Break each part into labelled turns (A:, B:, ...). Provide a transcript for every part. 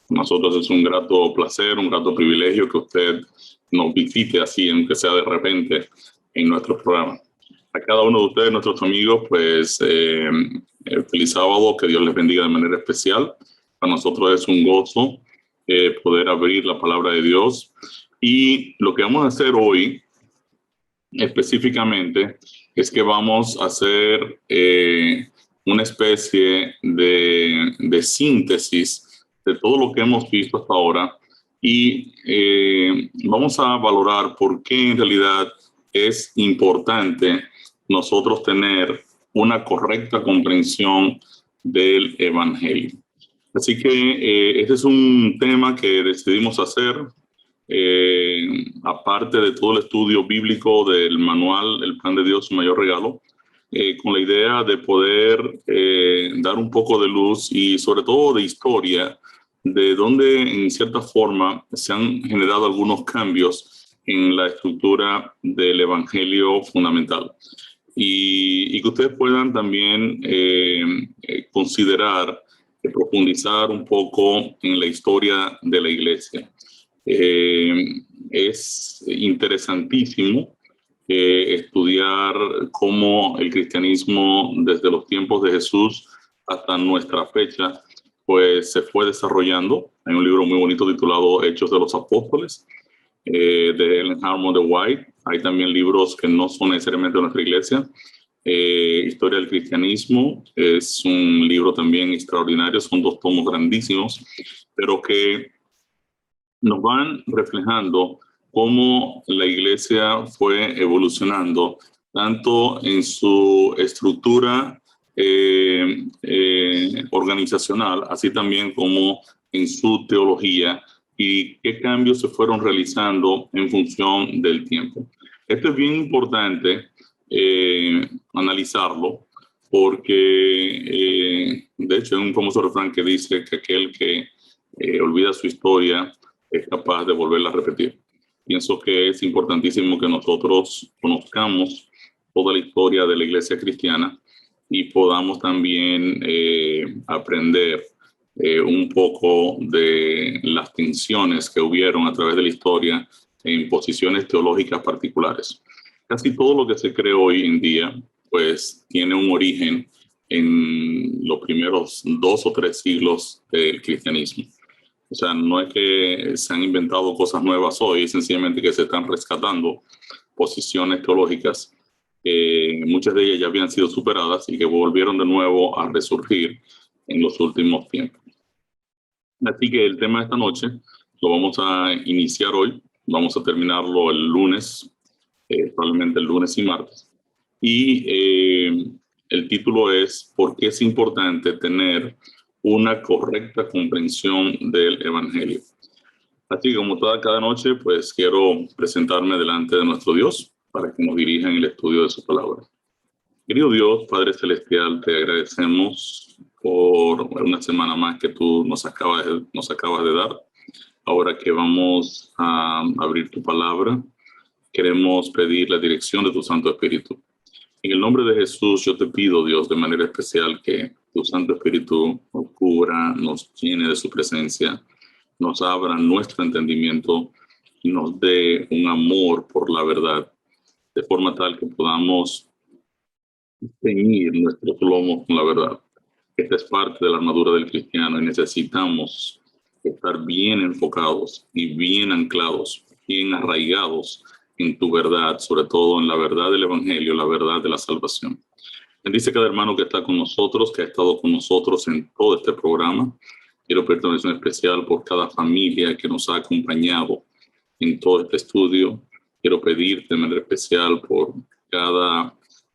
A: Para nosotros es un grato placer, un grato privilegio que usted nos visite así, aunque sea de repente, en nuestro programa. A cada uno de ustedes, nuestros amigos, pues feliz sábado, que Dios les bendiga de manera especial. Para nosotros es un gozo poder abrir la palabra de Dios. Y lo que vamos a hacer hoy específicamente es que vamos a hacer una especie de síntesis de todo lo que hemos visto hasta ahora y vamos a valorar por qué en realidad es importante nosotros tener una correcta comprensión del Evangelio. Así que este es un tema que decidimos hacer aparte de todo el estudio bíblico del manual El Plan de Dios, su mayor regalo, con la idea de poder dar un poco de luz y sobre todo de historia, de donde en cierta forma se han generado algunos cambios en la estructura del Evangelio fundamental. Y que ustedes puedan también considerar, profundizar un poco en la historia de la Iglesia. Es interesantísimo estudiar cómo el cristianismo desde los tiempos de Jesús hasta nuestra fecha pues se fue desarrollando. Hay un libro muy bonito titulado Hechos de los Apóstoles de Ellen Harmon de White. Hay también libros que no son necesariamente de nuestra iglesia. Historia del cristianismo es un libro también extraordinario, son 2 tomos grandísimos, pero que nos van reflejando cómo la iglesia fue evolucionando, tanto en su estructura organizacional, así también como en su teología, y qué cambios se fueron realizando en función del tiempo. Esto es bien importante analizarlo, porque de hecho hay un famoso refrán que dice que aquel que olvida su historia es capaz de volverla a repetir. Pienso que es importantísimo que nosotros conozcamos toda la historia de la iglesia cristiana y podamos también aprender un poco de las tensiones que hubieron a través de la historia en posiciones teológicas particulares. Casi todo lo que se cree hoy en día pues tiene un origen en los primeros 2 o 3 siglos del cristianismo. O sea, no es que se han inventado cosas nuevas hoy, es sencillamente que se están rescatando posiciones teológicas que muchas de ellas ya habían sido superadas y que volvieron de nuevo a resurgir en los últimos tiempos. Así que el tema de esta noche lo vamos a iniciar hoy, vamos a terminarlo el lunes, probablemente el lunes y martes. Y el título es ¿por qué es importante tener una correcta comprensión del Evangelio? Así que como cada noche, pues quiero presentarme delante de nuestro Dios para que nos dirija en el estudio de su palabra. Querido Dios, Padre Celestial, te agradecemos por una semana más que tú nos acabas de dar. Ahora que vamos a abrir tu palabra, queremos pedir la dirección de tu Santo Espíritu. En el nombre de Jesús, yo te pido, Dios, de manera especial que tu Santo Espíritu nos cubra, nos llene de su presencia, nos abra nuestro entendimiento y nos dé un amor por la verdad, de forma tal que podamos ceñir nuestros lomos con la verdad. Esta es parte de la armadura del cristiano y necesitamos estar bien enfocados y bien anclados, bien arraigados en tu verdad, sobre todo en la verdad del Evangelio, la verdad de la salvación. Bendice cada hermano que está con nosotros, que ha estado con nosotros en todo este programa. Quiero pedirte una bendición especial por cada familia que nos ha acompañado en todo este estudio. Quiero pedirte de manera especial por cada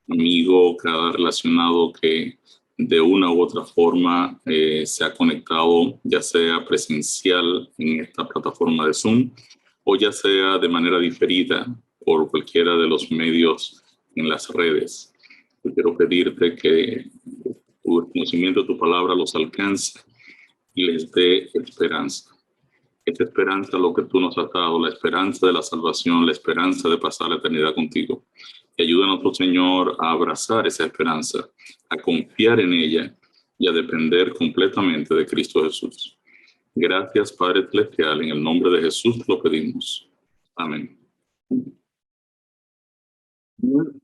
A: amigo, cada relacionado que de una u otra forma se ha conectado, ya sea presencial en esta plataforma de Zoom o ya sea de manera diferida por cualquiera de los medios en las redes. Yo quiero pedirte que tu conocimiento de tu palabra los alcance y les dé esperanza. Esta esperanza, lo que tú nos has dado, la esperanza de la salvación, la esperanza de pasar la eternidad contigo. Y ayuda a nuestro Señor a abrazar esa esperanza, a confiar en ella y a depender completamente de Cristo Jesús. Gracias, Padre Celestial, en el nombre de Jesús lo pedimos. Amén.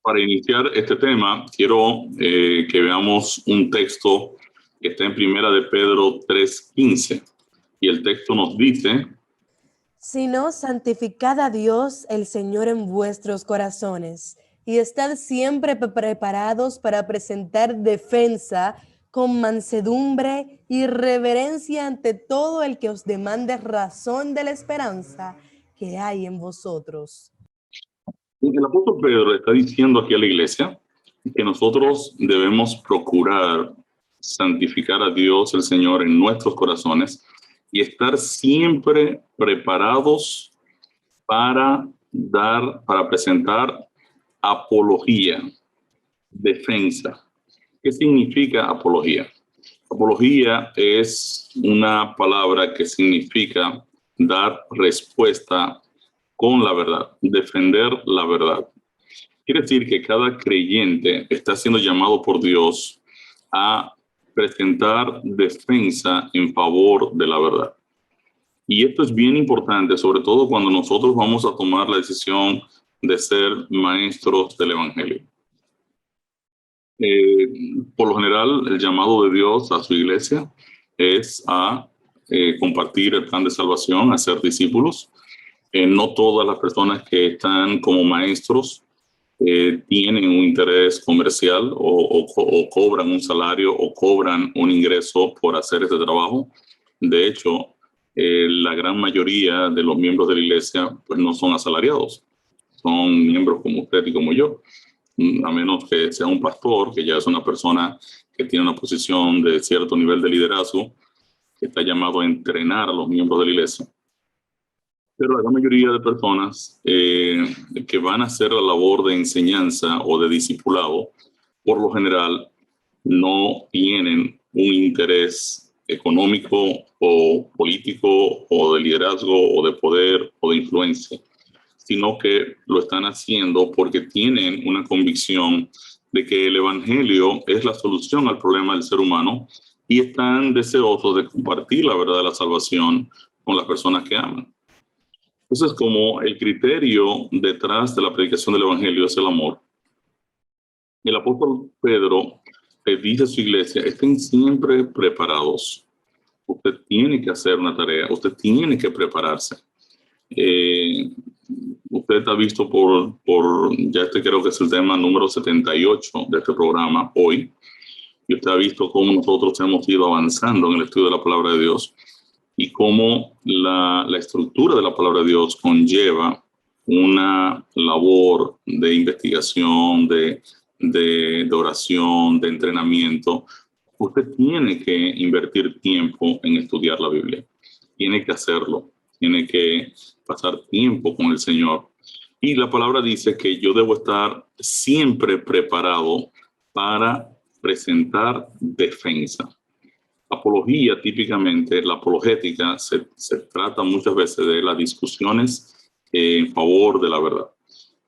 A: Para iniciar este tema, quiero que veamos un texto que está en Primera de Pedro 3:15. Y el texto nos dice:
B: sino santificad a Dios el Señor en vuestros corazones, y estad siempre preparados para presentar defensa con mansedumbre y reverencia ante todo el que os demande razón de la esperanza que hay en vosotros.
A: el apóstol Pedro está diciendo aquí a la iglesia que nosotros debemos procurar santificar a Dios el Señor en nuestros corazones y estar siempre preparados para presentar apología, defensa. ¿Qué significa apología? Apología es una palabra que significa dar respuesta con la verdad, defender la verdad. Quiere decir que cada creyente está siendo llamado por Dios a presentar defensa en favor de la verdad. Y esto es bien importante, sobre todo cuando nosotros vamos a tomar la decisión de ser maestros del Evangelio. Por lo general, el llamado de Dios a su iglesia es a compartir el plan de salvación, a ser discípulos. No todas las personas que están como maestros tienen un interés comercial o cobran un salario o cobran un ingreso por hacer este trabajo. De hecho, la gran mayoría de los miembros de la iglesia pues no son asalariados, son miembros como usted y como yo, a menos que sea un pastor, que ya es una persona que tiene una posición de cierto nivel de liderazgo, que está llamado a entrenar a los miembros de la iglesia. Pero la gran mayoría de personas que van a hacer la labor de enseñanza o de discipulado, por lo general, no tienen un interés económico o político o de liderazgo o de poder o de influencia, sino que lo están haciendo porque tienen una convicción de que el Evangelio es la solución al problema del ser humano y están deseosos de compartir la verdad de la salvación con las personas que aman. Entonces, como el criterio detrás de la predicación del Evangelio es el amor, el apóstol Pedro le dice a su iglesia: estén siempre preparados. Usted tiene que hacer una tarea, usted tiene que prepararse. Usted ha visto ya creo que es el tema número 78 de este programa hoy, y usted ha visto cómo nosotros hemos ido avanzando en el estudio de la palabra de Dios y cómo la estructura de la palabra de Dios conlleva una labor de investigación, de oración, de entrenamiento. Usted tiene que invertir tiempo en estudiar la Biblia. Tiene que hacerlo. Tiene que pasar tiempo con el Señor. Y la palabra dice que yo debo estar siempre preparado para presentar defensa. Apología, típicamente, la apologética se trata muchas veces de las discusiones en favor de la verdad.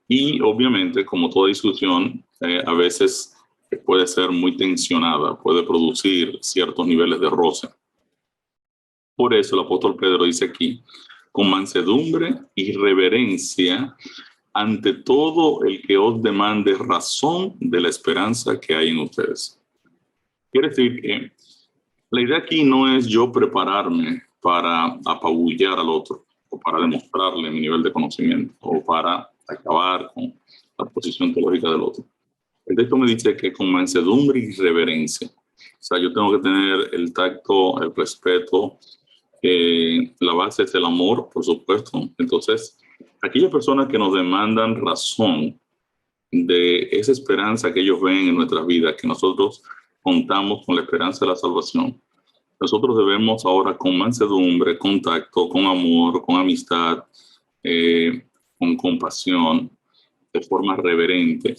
A: Y obviamente, como toda discusión, a veces puede ser muy tensionada, puede producir ciertos niveles de roce. Por eso el apóstol Pedro dice aquí: con mansedumbre y reverencia ante todo el que os demande razón de la esperanza que hay en ustedes. Quiere decir que la idea aquí no es yo prepararme para apabullar al otro, o para demostrarle mi nivel de conocimiento, o para acabar con la posición teológica del otro. El texto me dice que con mansedumbre y reverencia. O sea, yo tengo que tener el tacto, el respeto, la base es el amor, por supuesto. Entonces, aquellas personas que nos demandan razón de esa esperanza que ellos ven en nuestras vidas, que nosotros contamos con la esperanza de la salvación, nosotros debemos ahora con mansedumbre, con tacto, con amor, con amistad, con compasión, de forma reverente,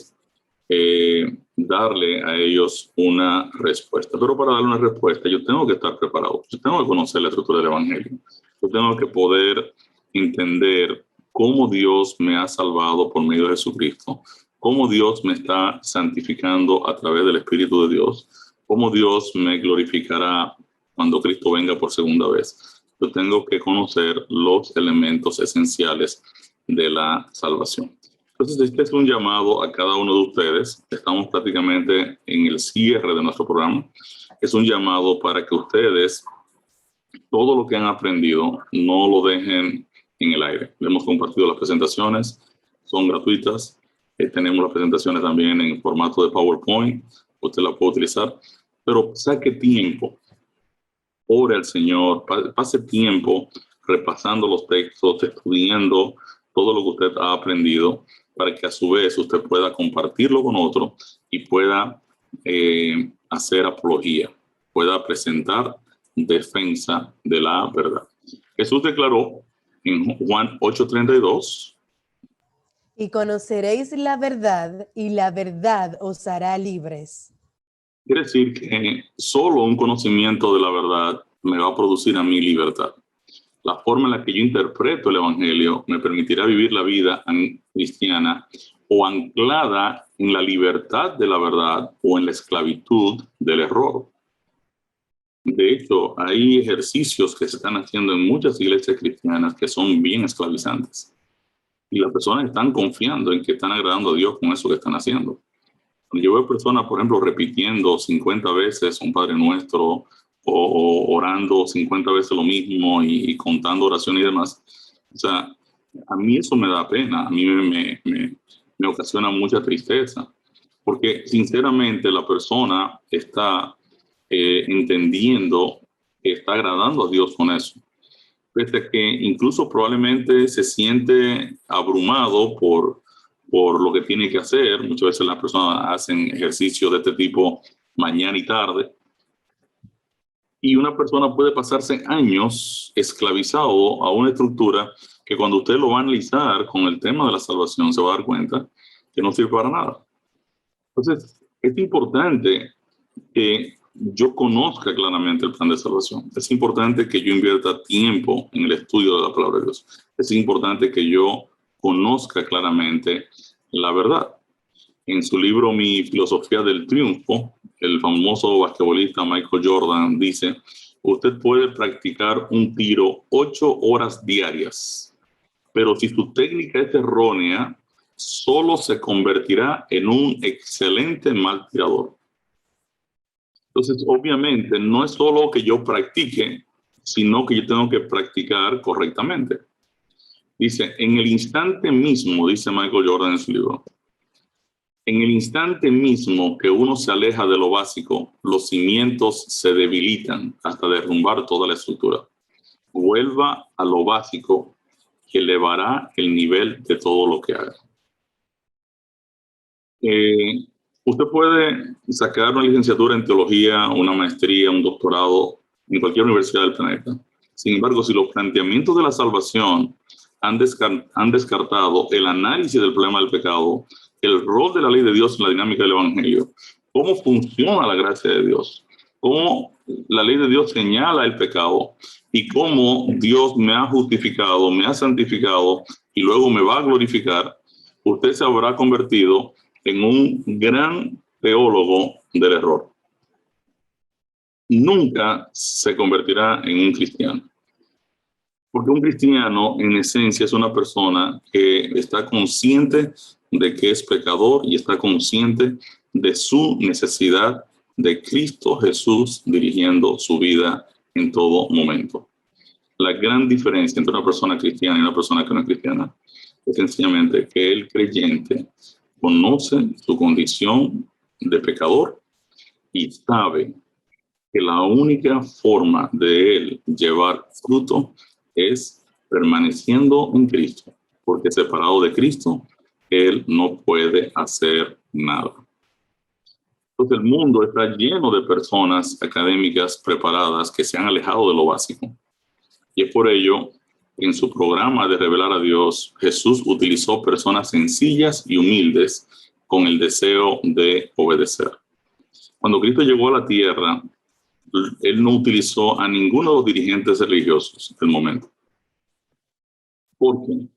A: darle a ellos una respuesta. Pero para darle una respuesta yo tengo que estar preparado, yo tengo que conocer la estructura del Evangelio, yo tengo que poder entender cómo Dios me ha salvado por medio de Jesucristo, cómo Dios me está santificando a través del Espíritu de Dios, cómo Dios me glorificará cuando Cristo venga por segunda vez. yo tengo que conocer los elementos esenciales de la salvación. Entonces, este es un llamado a cada uno de ustedes. Estamos prácticamente en el cierre de nuestro programa. Es un llamado para que ustedes, todo lo que han aprendido, no lo dejen en el aire. Le hemos compartido las presentaciones, son gratuitas. Tenemos las presentaciones también en formato de PowerPoint. Usted la puede utilizar, pero saque tiempo. Ore al Señor, pase tiempo repasando los textos, estudiando todo lo que usted ha aprendido, para que a su vez usted pueda compartirlo con otros y pueda hacer apología, pueda presentar defensa de la verdad. Jesús declaró en Juan 8:32:
B: y conoceréis la verdad, y la verdad os hará libres.
A: Quiere decir que solo un conocimiento de la verdad me va a producir a mí libertad. La forma en la que yo interpreto el Evangelio me permitirá vivir la vida cristiana o anclada en la libertad de la verdad o en la esclavitud del error. De hecho, hay ejercicios que se están haciendo en muchas iglesias cristianas que son bien esclavizantes. Y las personas están confiando en que están agradando a Dios con eso que están haciendo. Yo veo personas, por ejemplo, repitiendo 50 veces un Padre Nuestro o orando 50 veces lo mismo y contando oraciones y demás. O sea, a mí eso me da pena, a mí me ocasiona mucha tristeza, porque sinceramente la persona está entendiendo que está agradando a Dios con eso. Pese que incluso probablemente se siente abrumado por lo que tiene que hacer. Muchas veces las personas hacen ejercicios de este tipo mañana y tarde. Y una persona puede pasarse años esclavizado a una estructura que cuando usted lo va a analizar con el tema de la salvación se va a dar cuenta que no sirve para nada. Entonces, es importante que yo conozca claramente el plan de salvación. Es importante que yo invierta tiempo en el estudio de la palabra de Dios. Es importante que yo conozca claramente la verdad. En su libro Mi filosofía del triunfo, el famoso basquetbolista Michael Jordan dice: usted puede practicar un tiro 8 horas diarias, pero si su técnica es errónea, solo se convertirá en un excelente mal tirador. Entonces, obviamente, no es solo que yo practique, sino que yo tengo que practicar correctamente. Dice, en el instante mismo, dice Michael Jordan en su libro, en el instante mismo que uno se aleja de lo básico, los cimientos se debilitan hasta derrumbar toda la estructura. Vuelva a lo básico, que elevará el nivel de todo lo que haga. Usted puede sacar una licenciatura en teología, una maestría, un doctorado en cualquier universidad del planeta. Sin embargo, si los planteamientos de la salvación han descartado el análisis del problema del pecado, el rol de la ley de Dios en la dinámica del Evangelio, cómo funciona la gracia de Dios, cómo la ley de Dios señala el pecado y cómo Dios me ha justificado, me ha santificado y luego me va a glorificar, usted se habrá convertido en un gran teólogo del error. Nunca se convertirá en un cristiano. Porque un cristiano, en esencia, es una persona que está consciente de que es pecador y está consciente de su necesidad de Cristo Jesús dirigiendo su vida en todo momento. La gran diferencia entre una persona cristiana y una persona que no es cristiana es sencillamente que el creyente conoce su condición de pecador y sabe que la única forma de él llevar fruto es permaneciendo en Cristo, porque separado de Cristo, él no puede hacer nada. Entonces el mundo está lleno de personas académicas preparadas que se han alejado de lo básico. Y es por ello que en su programa de revelar a Dios, Jesús utilizó personas sencillas y humildes con el deseo de obedecer. Cuando Cristo llegó a la tierra, él no utilizó a ninguno de los dirigentes religiosos del momento. ¿Por qué?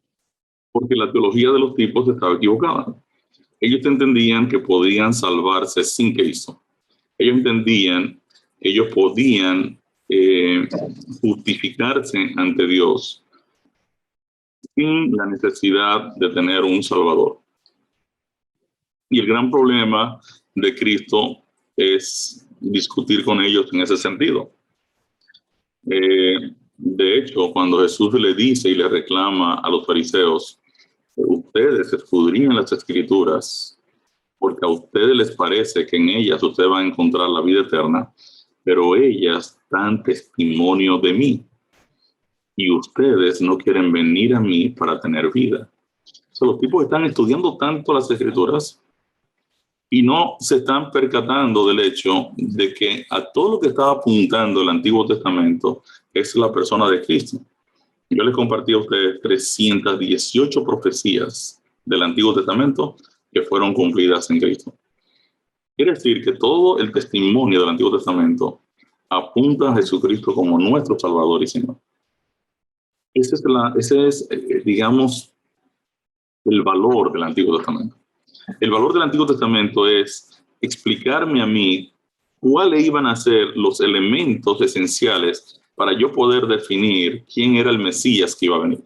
A: Porque la teología de los tipos estaba equivocada. Ellos entendían que podían salvarse sin Cristo. Ellos entendían que ellos podían justificarse ante Dios sin la necesidad de tener un Salvador. Y el gran problema de Cristo es discutir con ellos en ese sentido. De hecho, cuando Jesús le dice y le reclama a los fariseos, ustedes escudriñan las Escrituras porque a ustedes les parece que en ellas usted va a encontrar la vida eterna, pero ellas dan testimonio de mí y ustedes no quieren venir a mí para tener vida. O sea, los tipos están estudiando tanto las Escrituras y no se están percatando del hecho de que a todo lo que estaba apuntando el Antiguo Testamento es la persona de Cristo. Yo les compartí a ustedes 318 profecías del Antiguo Testamento que fueron cumplidas en Cristo. Quiere decir que todo el testimonio del Antiguo Testamento apunta a Jesucristo como nuestro Salvador y Señor. Ese es, digamos, el valor del Antiguo Testamento. El valor del Antiguo Testamento es explicarme a mí cuáles iban a ser los elementos esenciales para yo poder definir quién era el Mesías que iba a venir.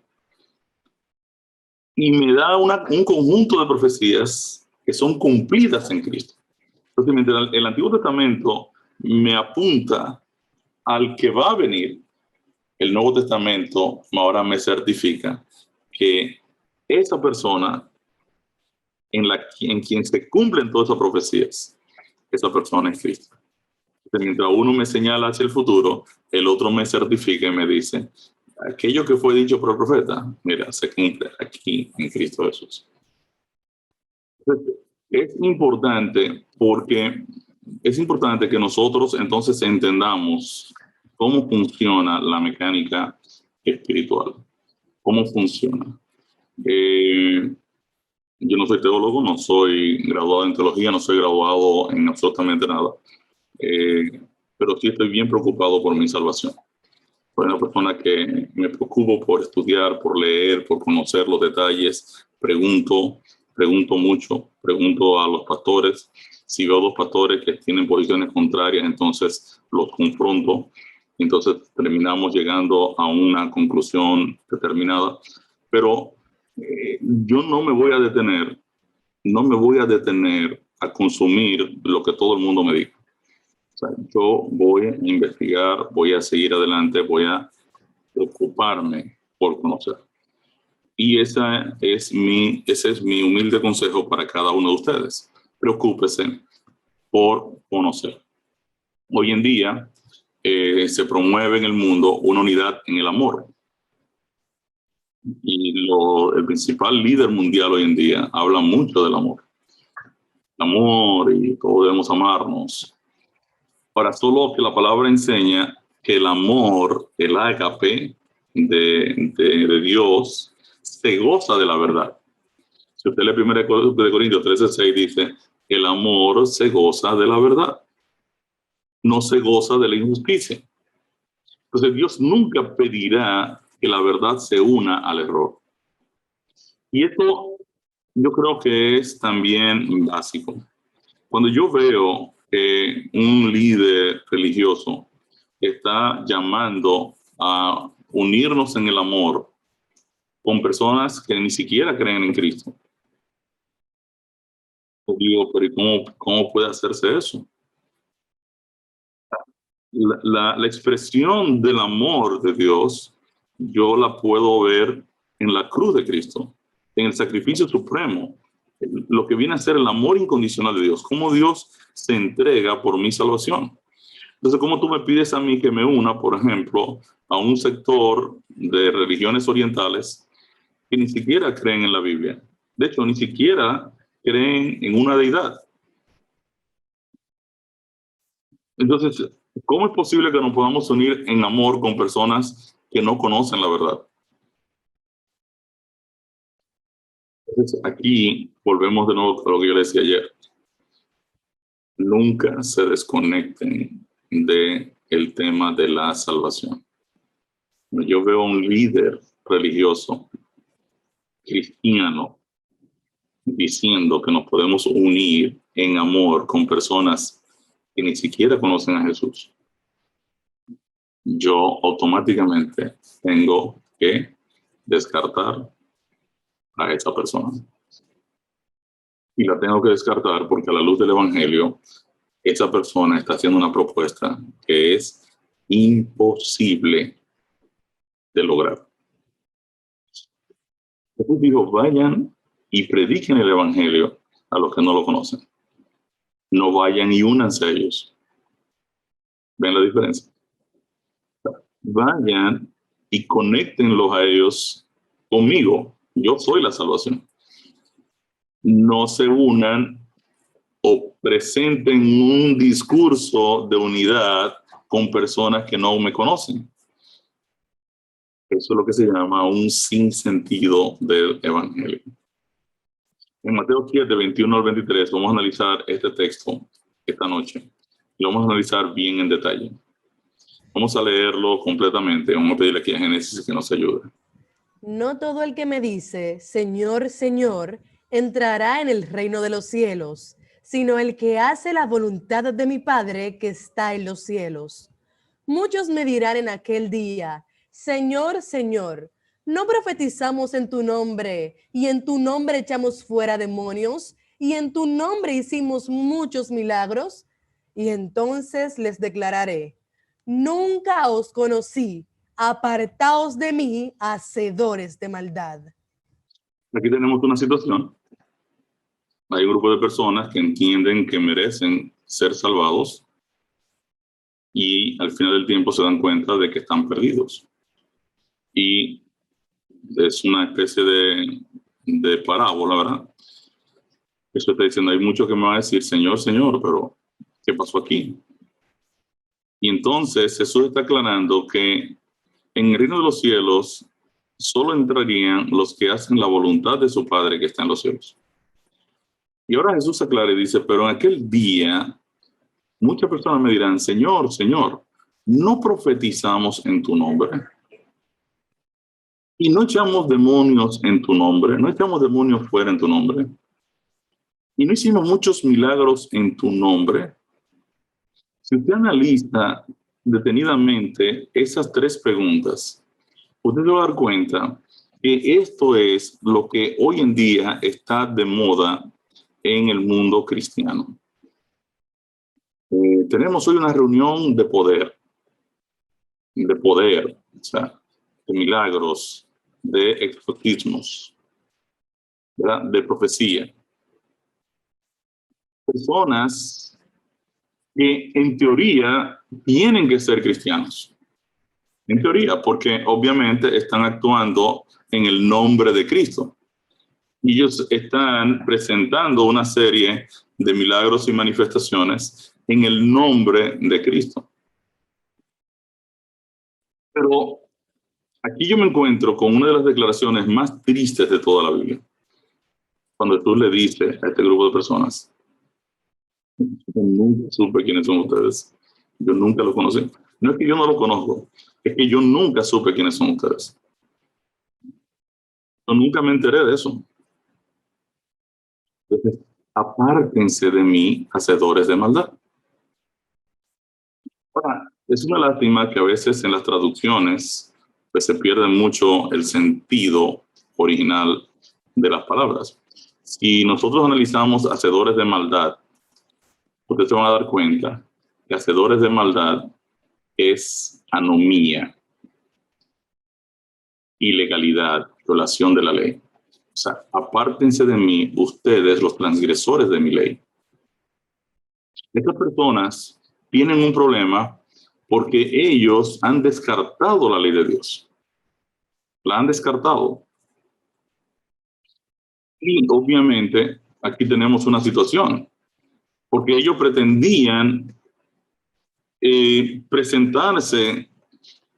A: Y me da un conjunto de profecías que son cumplidas en Cristo. Entonces, mientras el Antiguo Testamento me apunta al que va a venir, el Nuevo Testamento ahora me certifica que esa persona en quien se cumplen todas esas profecías, esa persona es Cristo. Entonces, mientras uno me señala hacia el futuro, el otro me certifica y me dice, aquello que fue dicho por el profeta, mira, se cumple aquí en Cristo Jesús. Entonces, es importante que nosotros entonces entendamos cómo funciona la mecánica espiritual, cómo funciona. Yo no soy teólogo, no soy graduado en teología, no soy graduado en absolutamente nada, pero sí estoy bien preocupado por mi salvación. Soy una persona que me preocupo por estudiar, por leer, por conocer los detalles, pregunto mucho, pregunto a los pastores. Si veo dos pastores que tienen posiciones contrarias, entonces los confronto. Entonces terminamos llegando a una conclusión determinada. Pero yo no me voy a detener a consumir lo que todo el mundo me diga. O sea, yo voy a investigar, voy a seguir adelante, voy a preocuparme por conocer. Y ese es mi humilde consejo para cada uno de ustedes. Preocúpese por conocer. Hoy en día se promueve en el mundo una unidad en el amor. Y el principal líder mundial hoy en día habla mucho del amor. El amor y todos debemos amarnos. Ahora, solo que la palabra enseña que el amor, el ágape de Dios, se goza de la verdad. Si usted lee 1 Corintios 13:6, dice, el amor se goza de la verdad, no se goza de la injusticia. Entonces Dios nunca pedirá que la verdad se una al error. Y esto yo creo que es también básico. Cuando yo veo que un líder religioso está llamando a unirnos en el amor con personas que ni siquiera creen en Cristo, yo digo, pero ¿cómo puede hacerse eso? La expresión del amor de Dios, yo la puedo ver en la cruz de Cristo, en el sacrificio supremo, lo que viene a ser el amor incondicional de Dios, cómo Dios se entrega por mi salvación. Entonces, ¿cómo tú me pides a mí que me una, por ejemplo, a un sector de religiones orientales que ni siquiera creen en la Biblia? De hecho, ni siquiera creen en una deidad. Entonces, ¿cómo es posible que nos podamos unir en amor con personas que no conocen la verdad? Entonces, aquí volvemos de nuevo a lo que yo les decía ayer. Nunca se desconecten del tema de la salvación. Yo veo a un líder religioso, cristiano, diciendo que nos podemos unir en amor con personas que ni siquiera conocen a Jesús. yo automáticamente tengo que descartar a esa persona. Y la tengo que descartar porque a la luz del Evangelio, esa persona está haciendo una propuesta que es imposible de lograr. Jesús dijo, vayan y prediquen el Evangelio a los que no lo conocen. No vayan y únanse a ellos. ¿Ven la diferencia? Vayan y conéctenlos a ellos conmigo. Yo soy la salvación. No se unan o presenten un discurso de unidad con personas que no me conocen. Eso es lo que se llama un sinsentido del Evangelio. En Mateo 7, 21 al 23, vamos a analizar este texto esta noche. Lo vamos a analizar bien en detalle. Vamos a leerlo completamente. Vamos a pedirle aquí a Génesis que nos ayude.
B: No todo el que me dice, Señor, Señor, entrará en el reino de los cielos, sino el que hace la voluntad de mi Padre que está en los cielos. Muchos me dirán en aquel día, Señor, Señor, ¿no profetizamos en tu nombre, y en tu nombre echamos fuera demonios, y en tu nombre hicimos muchos milagros? Y entonces les declararé, nunca os conocí, apartaos de mí, hacedores de maldad.
A: Aquí tenemos una situación. Hay un grupo de personas que entienden que merecen ser salvados y al final del tiempo se dan cuenta de que están perdidos. Y es una especie de parábola, ¿verdad? Eso está diciendo, hay muchos que me van a decir, Señor, Señor, pero ¿qué pasó aquí? Y entonces Jesús está aclarando que en el reino de los cielos solo entrarían los que hacen la voluntad de su Padre que está en los cielos. Y ahora Jesús aclara y dice, pero en aquel día muchas personas me dirán, Señor, Señor, ¿no profetizamos en tu nombre? Y no echamos demonios en tu nombre, no echamos demonios fuera en tu nombre. Y no hicimos muchos milagros en tu nombre. Si usted analiza detenidamente esas tres preguntas, usted se va a dar cuenta que esto es lo que hoy en día está de moda en el mundo cristiano. Tenemos hoy una reunión de poder, o sea, de milagros, de exorcismos, ¿verdad? De profecía. Personas que en teoría tienen que ser cristianos. En teoría, porque obviamente están actuando en el nombre de Cristo. Ellos están presentando una serie de milagros y manifestaciones en el nombre de Cristo. Pero aquí yo me encuentro con una de las declaraciones más tristes de toda la Biblia. Cuando tú le dices a este grupo de personas, yo nunca supe quiénes son ustedes. Yo nunca los conocí. No es que yo no los conozco, es que yo nunca supe quiénes son ustedes. Yo nunca me enteré de eso. Entonces, apártense de mí, hacedores de maldad. Ahora, es una lástima que a veces en las traducciones pues, se pierde mucho el sentido original de las palabras. Si nosotros analizamos hacedores de maldad, ustedes se van a dar cuenta que hacedores de maldad es anomía, ilegalidad, violación de la ley. O sea, apártense de mí, ustedes, los transgresores de mi ley. Estas personas tienen un problema porque ellos han descartado la ley de Dios. La han descartado. Y obviamente aquí tenemos una situación, porque ellos pretendían presentarse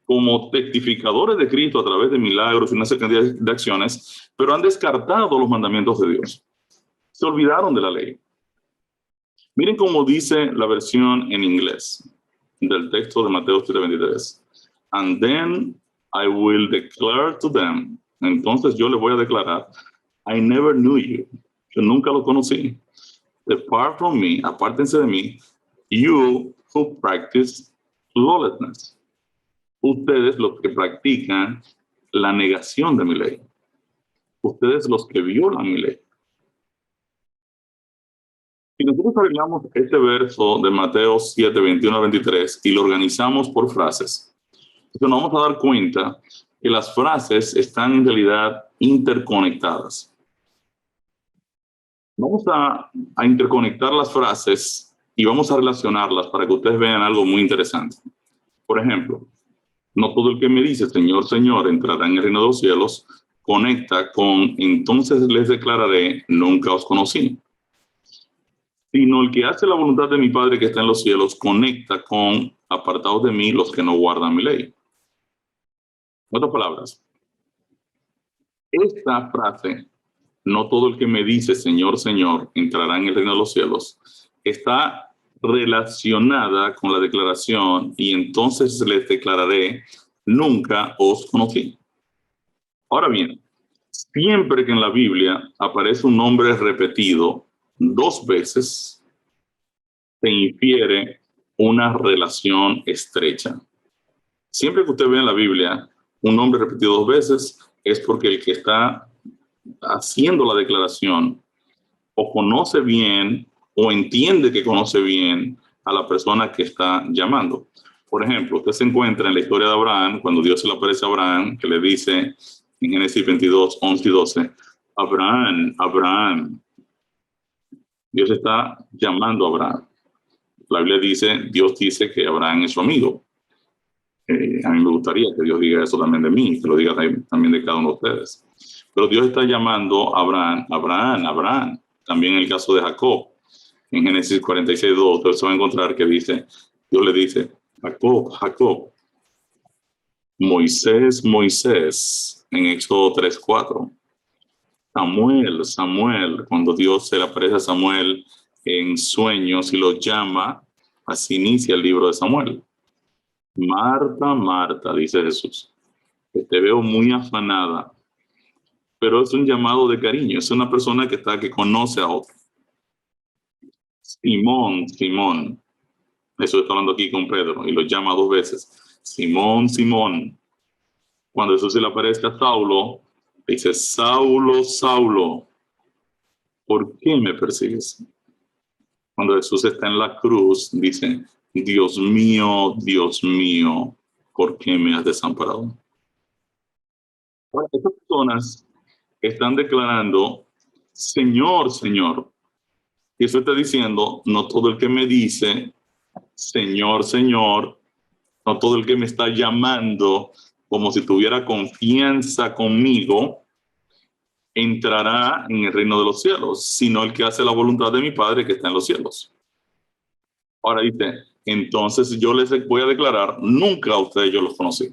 A: como testificadores de Cristo a través de milagros y una serie de acciones, pero han descartado los mandamientos de Dios. Se olvidaron de la ley. Miren cómo dice la versión en inglés del texto de Mateo 7:23. And then I will declare to them. Entonces yo les voy a declarar, I never knew you. Yo nunca lo conocí. Depart from me, apártense de mí, you who practice lawlessness. ustedes los que practican la negación de mi ley. Ustedes los que violan mi ley. Si nosotros arreglamos este verso de Mateo 7, 21 a 23 y lo organizamos por frases, entonces nos vamos a dar cuenta que las frases están en realidad interconectadas. Vamos a interconectar las frases y vamos a relacionarlas para que ustedes vean algo muy interesante. Por ejemplo, no todo el que me dice Señor, Señor entrará en el reino de los cielos, conecta con entonces les declararé, nunca os conocí. Sino el que hace la voluntad de mi Padre que está en los cielos, conecta con apartados de mí los que no guardan mi ley. En otras palabras, esta frase, no todo el que me dice Señor, Señor, entrará en el reino de los cielos, está relacionada con la declaración y entonces les declararé, nunca os conocí. Ahora bien, siempre que en la Biblia aparece un nombre repetido 2 veces, se infiere una relación estrecha. Siempre que usted ve en la Biblia un nombre repetido 2 veces, es porque el que está haciendo la declaración o conoce bien o entiende que conoce bien a la persona que está llamando. Por ejemplo, usted se encuentra en la historia de Abraham, cuando Dios se le aparece a Abraham, que le dice en Génesis 22, 11 y 12, Abraham, Abraham. Dios está llamando a Abraham. La Biblia dice, Dios dice que Abraham es su amigo. A mí me gustaría que Dios diga eso también de mí, que lo diga también de cada uno de ustedes. Pero Dios está llamando a Abraham, Abraham, Abraham. También en el caso de Jacob, en Génesis 46, 2, ustedes se van a encontrar que dice, Dios le dice, Jacob, Jacob. Moisés, Moisés, en Éxodo 3, 4. Samuel, Samuel, cuando Dios se le aparece a Samuel en sueños y lo llama, así inicia el libro de Samuel. Marta, Marta, dice Jesús, que te veo muy afanada, pero es un llamado de cariño, es una persona que conoce a otro. Simón, Simón, eso está hablando aquí con Pedro, y lo llama 2 veces. Simón, Simón. Cuando Jesús se le aparece a Saulo, dice, Saulo, Saulo, ¿por qué me persigues? Cuando Jesús está en la cruz, dice, Dios mío, ¿por qué me has desamparado? Ahora, estas personas están declarando, Señor, Señor. Y eso está diciendo, no todo el que me dice, Señor, Señor, no todo el que me está llamando como si tuviera confianza conmigo, entrará en el reino de los cielos, sino el que hace la voluntad de mi Padre que está en los cielos. Ahora dice, entonces yo les voy a declarar, nunca a ustedes yo los conocí.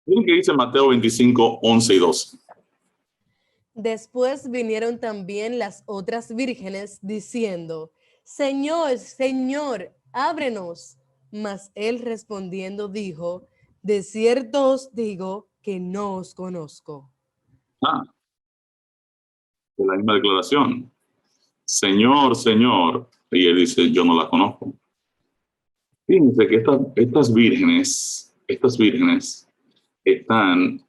A: Miren que dice Mateo 25, 11 y 12.
B: Después vinieron también las otras vírgenes diciendo, Señor, Señor, ábrenos. Mas él respondiendo dijo, de cierto os digo que no os conozco.
A: De la misma declaración. Señor, Señor. Y él dice, yo no la conozco. Fíjense que estas vírgenes están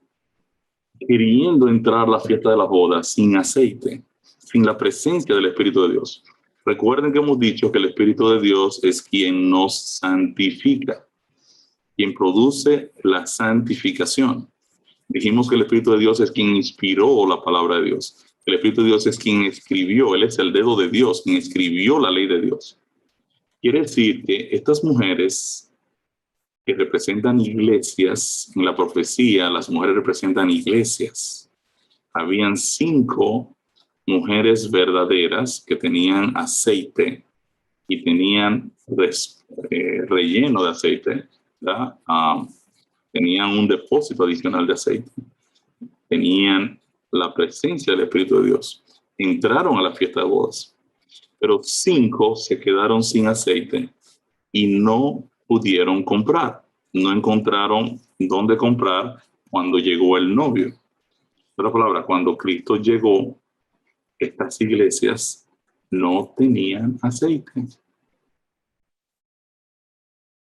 A: queriendo entrar a la fiesta de la boda sin aceite, sin la presencia del Espíritu de Dios. Recuerden que hemos dicho que el Espíritu de Dios es quien nos santifica, quien produce la santificación. Dijimos que el Espíritu de Dios es quien inspiró la palabra de Dios. El Espíritu de Dios es quien escribió, Él es el dedo de Dios, quien escribió la ley de Dios. Quiere decir que estas mujeres que representan iglesias, en la profecía, las mujeres representan iglesias. Habían 5 mujeres verdaderas que tenían aceite y tenían relleno de aceite, tenían un depósito adicional de aceite, tenían la presencia del Espíritu de Dios, entraron a la fiesta de bodas, pero 5 se quedaron sin aceite y no pudieron comprar, no encontraron dónde comprar cuando llegó el novio. En otras palabras, cuando Cristo llegó, estas iglesias no tenían aceite.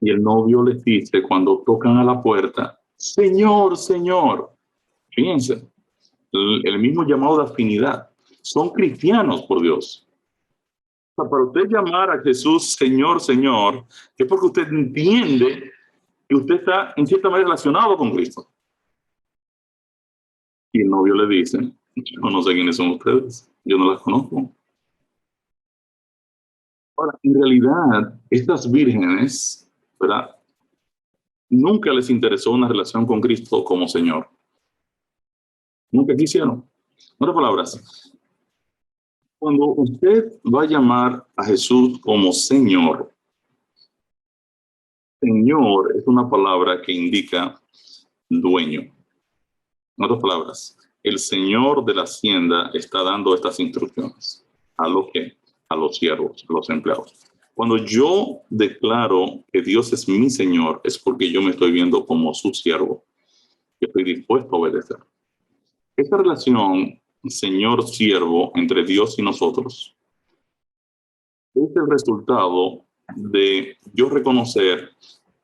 A: Y el novio les dice cuando tocan a la puerta, Señor, Señor. Fíjense, el mismo llamado de afinidad. Son cristianos, por Dios. O sea, para usted llamar a Jesús Señor, Señor, es porque usted entiende que usted está en cierta manera relacionado con Cristo. Y el novio le dice, yo no sé quiénes son ustedes, yo no las conozco. Ahora, en realidad, estas vírgenes, ¿verdad? Nunca les interesó una relación con Cristo como Señor. Nunca quisieron. En otras palabras, cuando usted va a llamar a Jesús como Señor, Señor es una palabra que indica dueño. En otras palabras, el Señor de la hacienda está dando estas instrucciones. ¿A lo que? A los siervos, a los empleados. Cuando yo declaro que Dios es mi Señor, es porque yo me estoy viendo como su siervo. Yo estoy dispuesto a obedecer. Esta relación Señor-siervo entre Dios y nosotros es el resultado de yo reconocer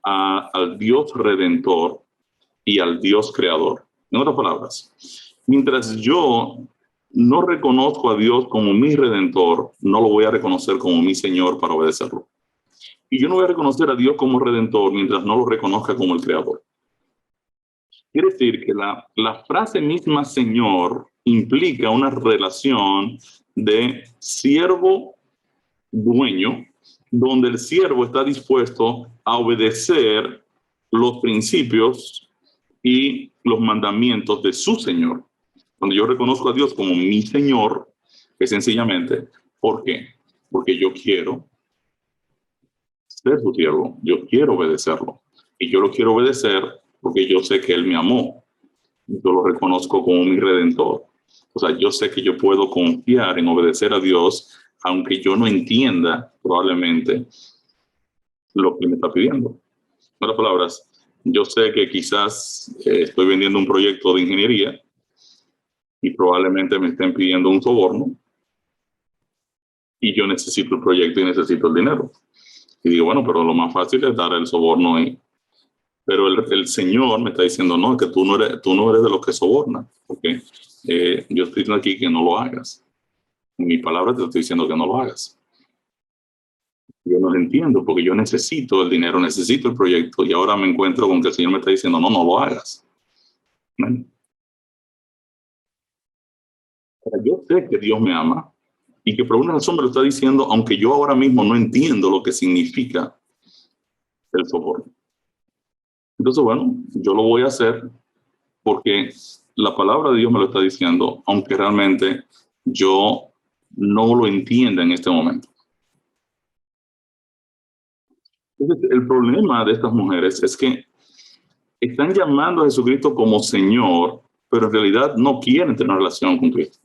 A: al Dios redentor y al Dios creador. En otras palabras, mientras yo no reconozco a Dios como mi redentor, no lo voy a reconocer como mi Señor para obedecerlo. Y yo no voy a reconocer a Dios como redentor mientras no lo reconozca como el creador. Quiere decir que la frase misma Señor implica una relación de siervo-dueño, donde el siervo está dispuesto a obedecer los principios y los mandamientos de su Señor. Cuando yo reconozco a Dios como mi Señor, es sencillamente, ¿por qué? Porque yo quiero ser su siervo, yo quiero obedecerlo. Y yo lo quiero obedecer porque yo sé que Él me amó. Yo lo reconozco como mi redentor. O sea, yo sé que yo puedo confiar en obedecer a Dios, aunque yo no entienda probablemente lo que me está pidiendo. En otras palabras, yo sé que quizás estoy vendiendo un proyecto de ingeniería y probablemente me estén pidiendo un soborno y yo necesito el proyecto y necesito el dinero. Y digo, bueno, pero lo más fácil es dar el soborno. Pero el Señor me está diciendo, no, es que tú no eres de los que sobornan, porque yo estoy diciendo aquí que no lo hagas. En mi palabra te estoy diciendo que no lo hagas. Yo no lo entiendo porque yo necesito el dinero, necesito el proyecto y ahora me encuentro con que el Señor me está diciendo, no, no lo hagas. ¿No? Yo sé que Dios me ama y que por una razón me lo está diciendo, aunque yo ahora mismo no entiendo lo que significa el soborno. Entonces, bueno, yo lo voy a hacer porque la palabra de Dios me lo está diciendo, aunque realmente yo no lo entienda en este momento. Entonces, el problema de estas mujeres es que están llamando a Jesucristo como Señor, pero en realidad no quieren tener una relación con Cristo.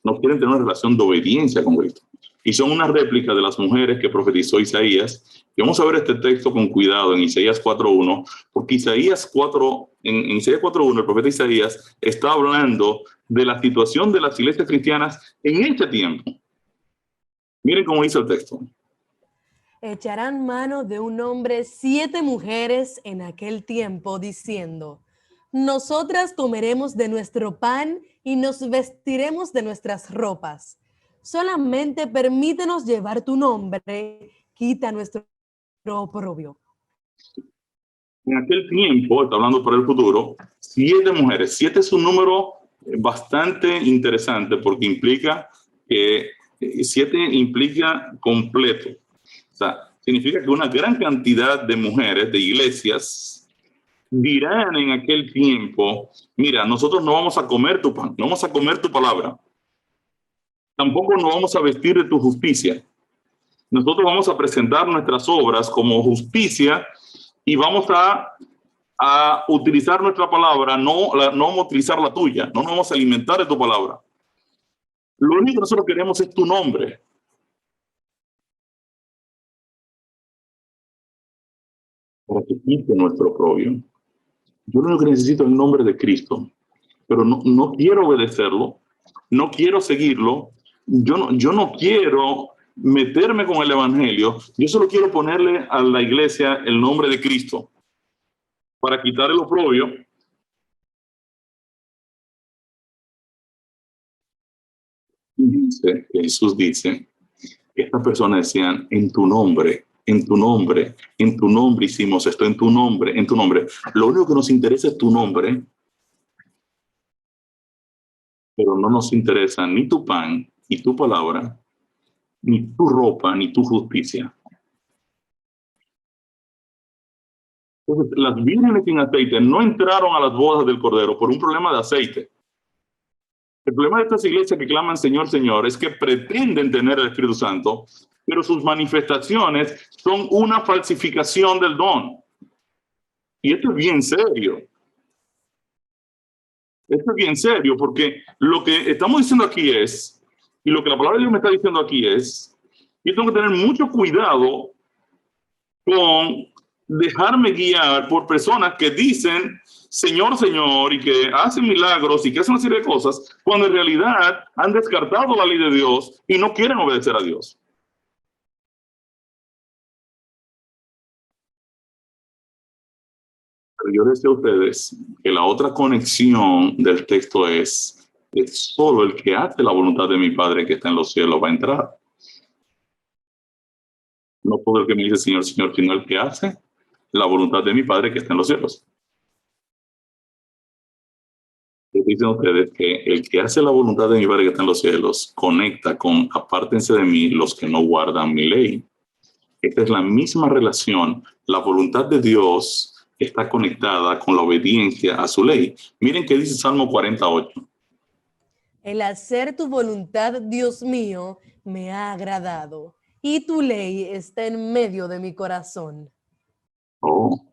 A: No quieren tener una relación de obediencia con Cristo. Y son una réplica de las mujeres que profetizó Isaías. Y vamos a ver este texto con cuidado en Isaías 4.1, porque Isaías 4, en Isaías 4.1, el profeta Isaías está hablando de la situación de las iglesias cristianas en este tiempo. Miren cómo dice el texto.
B: Echarán mano de un hombre 7 mujeres en aquel tiempo, diciendo, nosotras comeremos de nuestro pan y nos vestiremos de nuestras ropas. Solamente permítenos llevar tu nombre, quita nuestro oprobio.
A: En aquel tiempo, está hablando para el futuro, 7 mujeres. 7 es un número bastante interesante porque implica que 7 implica completo. O sea, significa que una gran cantidad de mujeres, de iglesias, dirán en aquel tiempo, mira, nosotros no vamos a comer tu pan, no vamos a comer tu palabra. Tampoco nos vamos a vestir de tu justicia. Nosotros vamos a presentar nuestras obras como justicia y vamos a utilizar nuestra palabra, no vamos a utilizar la tuya, no nos vamos a alimentar de tu palabra. Lo único que nosotros queremos es tu nombre. Para que quite nuestro oprobio. Yo lo único que necesito es el nombre de Cristo, pero no quiero obedecerlo, no quiero seguirlo, yo no quiero meterme con el evangelio, yo solo quiero ponerle a la iglesia el nombre de Cristo para quitar el oprobio. Jesús dice que estas personas decían, en tu nombre, en tu nombre, en tu nombre hicimos esto, en tu nombre, en tu nombre. Lo único que nos interesa es tu nombre, pero no nos interesa ni tu pan, ni tu palabra, ni tu ropa, ni tu justicia. Entonces, las vírgenes sin aceite no entraron a las bodas del Cordero por un problema de aceite. El problema de estas iglesias que claman Señor, Señor, es que pretenden tener el Espíritu Santo, pero sus manifestaciones son una falsificación del don. Y esto es bien serio. Esto es bien serio, porque lo que estamos diciendo aquí es, y lo que la palabra de Dios me está diciendo aquí es, yo tengo que tener mucho cuidado con dejarme guiar por personas que dicen Señor, Señor, y que hacen milagros y que hacen una serie de cosas, cuando en realidad han descartado la ley de Dios y no quieren obedecer a Dios. Pero yo les decía a ustedes que la otra conexión del texto es que solo el que hace la voluntad de mi Padre que está en los cielos va a entrar. No todo el que me dice Señor, Señor, sino el que hace la voluntad de mi Padre que está en los cielos. Dicen ustedes que el que hace la voluntad de mi Padre que está en los cielos conecta con apártense de mí los que no guardan mi ley. Esta es la misma relación. La voluntad de Dios está conectada con la obediencia a su ley. Miren qué dice Salmo 48.
B: El hacer tu voluntad, Dios mío, me ha agradado, y tu ley está en medio de mi corazón.
A: Oh.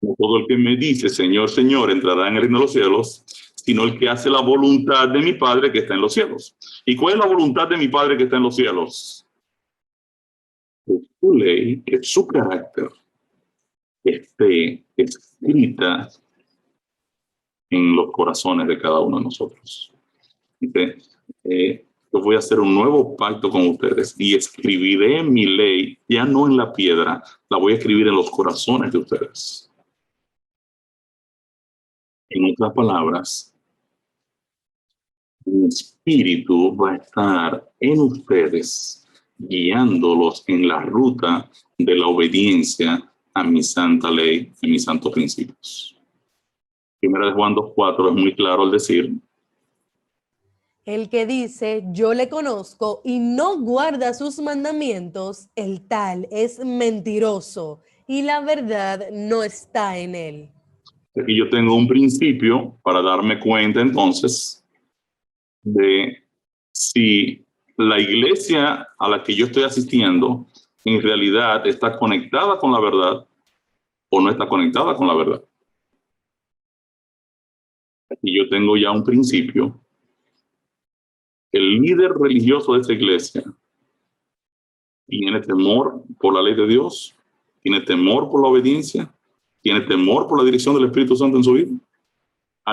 A: No todo el que me dice, Señor, Señor, entrará en el reino de los cielos, sino el que hace la voluntad de mi Padre que está en los cielos. ¿Y cuál es la voluntad de mi Padre que está en los cielos? Que su ley, que su carácter esté escrita en los corazones de cada uno de nosotros. Yo voy a hacer un nuevo pacto con ustedes y escribiré mi ley, ya no en la piedra, la voy a escribir en los corazones de ustedes. En otras palabras, mi espíritu va a estar en ustedes, guiándolos en la ruta de la obediencia a mi santa ley, a mis santos principios. Primera de Juan 2:4 es muy claro al decir:
B: el que dice, yo le conozco y no guarda sus mandamientos, el tal es mentiroso y la verdad no está en él.
A: Aquí yo tengo un principio para darme cuenta entonces de si la iglesia a la que yo estoy asistiendo en realidad está conectada con la verdad o no está conectada con la verdad. Aquí yo tengo ya un principio. El líder religioso de esta iglesia tiene temor por la ley de Dios, tiene temor por la obediencia, tiene temor por la dirección del Espíritu Santo en su vida.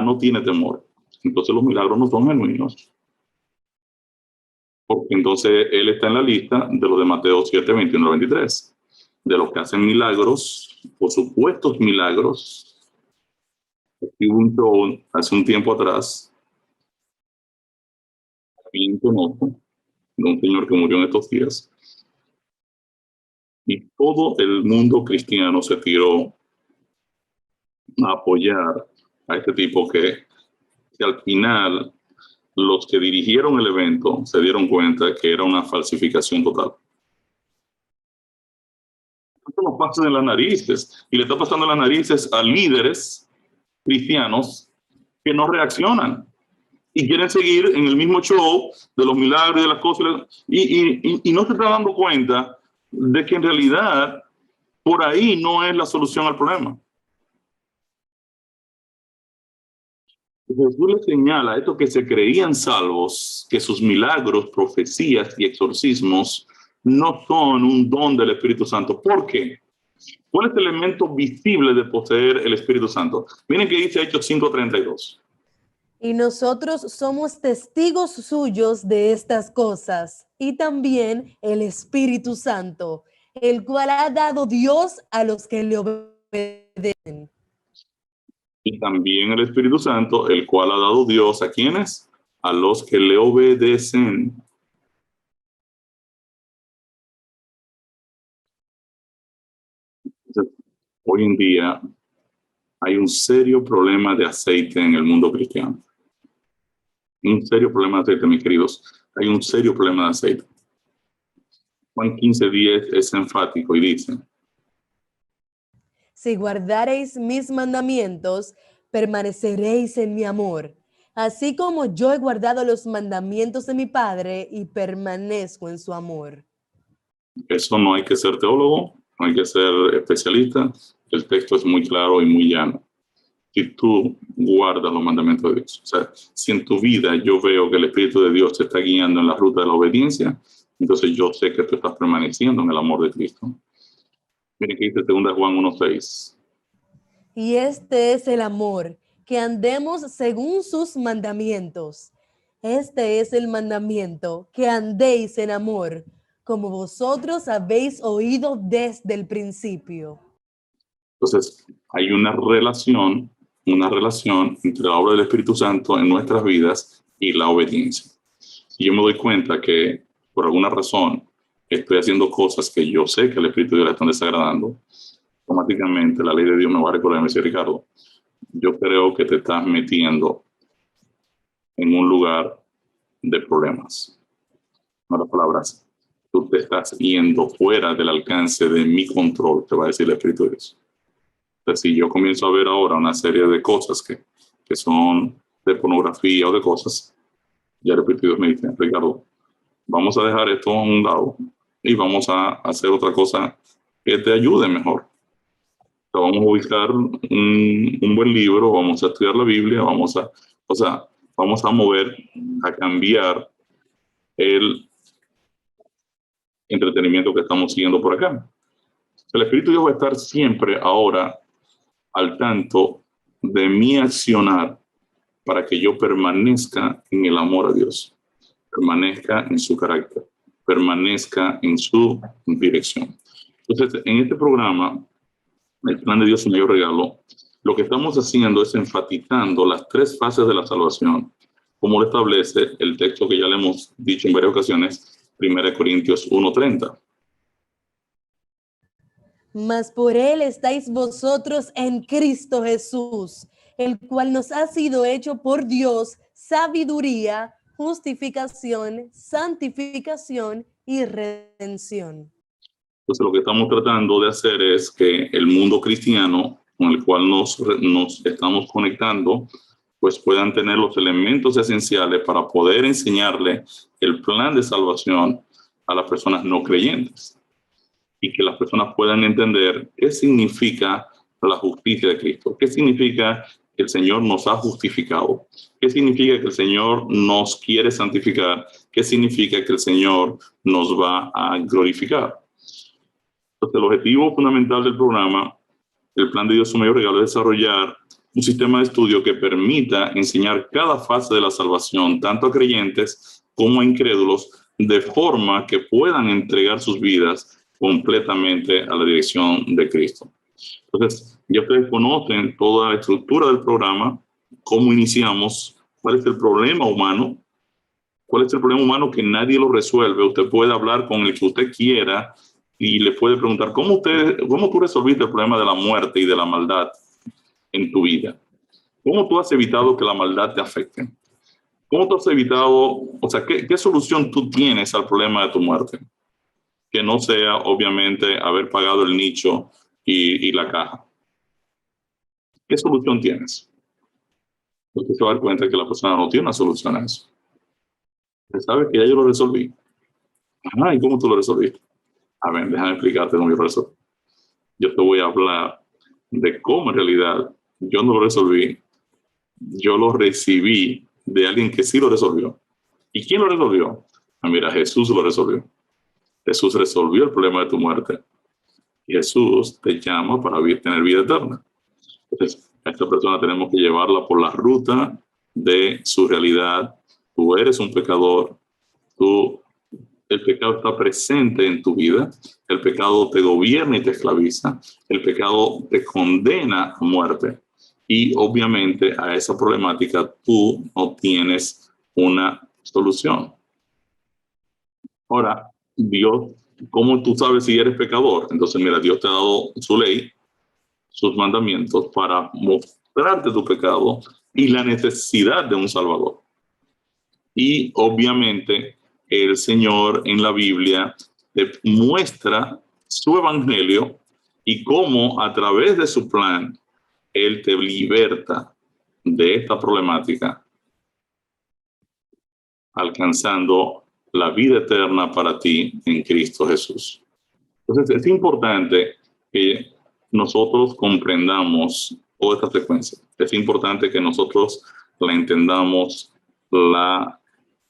A: No tiene temor. Entonces los milagros no son genuinos. Porque entonces él está en la lista de los de Mateo 7, 21, 23. De los que hacen milagros, o supuestos milagros. Hubo un show hace un tiempo atrás, bien conozco, de un señor que murió en estos días. Y todo el mundo cristiano se tiró a apoyar a este tipo que al final los que dirigieron el evento se dieron cuenta de que era una falsificación total. Esto nos pasa en las narices, y le está pasando en las narices a líderes cristianos que no reaccionan y quieren seguir en el mismo show de los milagros y de las cosas, y no se está dando cuenta de que en realidad por ahí no es la solución al problema. Jesús le señala a estos que se creían salvos que sus milagros, profecías y exorcismos no son un don del Espíritu Santo. ¿Por qué? ¿Cuál es el elemento visible de poseer el Espíritu Santo? Miren que dice Hechos 5:32.
B: Y nosotros somos testigos suyos de estas cosas, y también el Espíritu Santo, el cual ha dado Dios a los que le obedecen.
A: Y también el Espíritu Santo, el cual ha dado Dios a quienes, a los que le obedecen. Entonces, hoy en día hay un serio problema de aceite en el mundo cristiano. Un serio problema de aceite, mis queridos. Hay un serio problema de aceite. Juan 15:10 es enfático y dice:
B: Si guardareis mis mandamientos, permaneceréis en mi amor, así como yo he guardado los mandamientos de mi Padre y permanezco en su amor.
A: eso no hay que ser teólogo, no hay que ser especialista. El texto es muy claro y muy llano. Si tú guardas los mandamientos de Dios, o sea, si en tu vida yo veo que el Espíritu de Dios te está guiando en la ruta de la obediencia, entonces yo sé que tú estás permaneciendo en el amor de Cristo. Miren que dice 2 Juan 1:6.
B: Y este es el amor, que andemos según sus mandamientos. Este es el mandamiento, que andéis en amor, como vosotros habéis oído desde el principio.
A: Entonces, hay una relación entre la obra del Espíritu Santo en nuestras vidas y la obediencia. Si yo me doy cuenta que por alguna razón estoy haciendo cosas que yo sé que al Espíritu de Dios le están desagradando, automáticamente la ley de Dios me va a recordar y me dice: Ricardo, yo creo que te estás metiendo en un lugar de problemas. En otras palabras, tú te estás yendo fuera del alcance de mi control, te va a decir el Espíritu de Dios. Entonces, si yo comienzo a ver ahora una serie de cosas que son de pornografía o de cosas, ya el Espíritu de Dios me dice: Ricardo, vamos a dejar esto a un lado y vamos a hacer otra cosa que te ayude mejor. Vamos a buscar un buen libro, vamos a estudiar la Biblia, vamos a mover, a cambiar el entretenimiento que estamos siguiendo por acá. El Espíritu de Dios va a estar siempre ahora al tanto de mi accionar para que yo permanezca en el amor a Dios, permanezca en su carácter, permanezca en su dirección. Entonces, en este programa, el plan de Dios, su mayor regalo, lo que estamos haciendo es enfatizando las tres fases de la salvación, como lo establece el texto que ya le hemos dicho en varias ocasiones, 1 Corintios 1:30.
B: Mas por él estáis vosotros en Cristo Jesús, el cual nos ha sido hecho por Dios sabiduría, justificación, santificación y redención.
A: Entonces, lo que estamos tratando de hacer es que el mundo cristiano con el cual nos estamos conectando, pues puedan tener los elementos esenciales para poder enseñarle el plan de salvación a las personas no creyentes y que las personas puedan entender qué significa la justicia de Cristo, qué significa que el Señor nos ha justificado, qué significa que el Señor nos quiere santificar, qué significa que el Señor nos va a glorificar. Entonces, el objetivo fundamental del programa, el plan de Dios, su mayor regalo, es desarrollar un sistema de estudio que permita enseñar cada fase de la salvación, tanto a creyentes como a incrédulos, de forma que puedan entregar sus vidas completamente a la dirección de Cristo. Entonces, ya ustedes conocen toda la estructura del programa, cómo iniciamos, cuál es el problema humano, cuál es el problema humano que nadie lo resuelve. Usted puede hablar con el que usted quiera y le puede preguntar: ¿cómo tú resolviste el problema de la muerte y de la maldad en tu vida? ¿Cómo tú has evitado que la maldad te afecte? ¿Cómo tú has evitado, qué solución tú tienes al problema de tu muerte? Que no sea, obviamente, haber pagado el nicho y la caja. ¿Qué solución tienes? Usted se va a dar cuenta que la persona no tiene una solución a eso. Usted sabe que ya yo lo resolví. Ajá, ¿y cómo tú lo resolviste? A ver, déjame explicarte cómo yo lo resolví. Yo te voy a hablar de cómo en realidad yo no lo resolví, yo lo recibí de alguien que sí lo resolvió. ¿Y quién lo resolvió? Ah, mira, Jesús lo resolvió. Jesús resolvió el problema de tu muerte. Y Jesús te llama para tener vida eterna. Entonces, a esta persona tenemos que llevarla por la ruta de su realidad. Tú eres un pecador, el pecado está presente en tu vida, el pecado te gobierna y te esclaviza, el pecado te condena a muerte. Y obviamente a esa problemática tú no tienes una solución. Ahora, Dios, ¿cómo tú sabes si eres pecador? Entonces, mira, Dios te ha dado su ley, sus mandamientos para mostrarte tu pecado y la necesidad de un Salvador. Y obviamente el Señor en la Biblia te muestra su evangelio y cómo a través de su plan Él te liberta de esta problemática, alcanzando la vida eterna para ti en Cristo Jesús. Entonces es importante que nosotros comprendamos toda esta secuencia. Es importante que nosotros la entendamos, la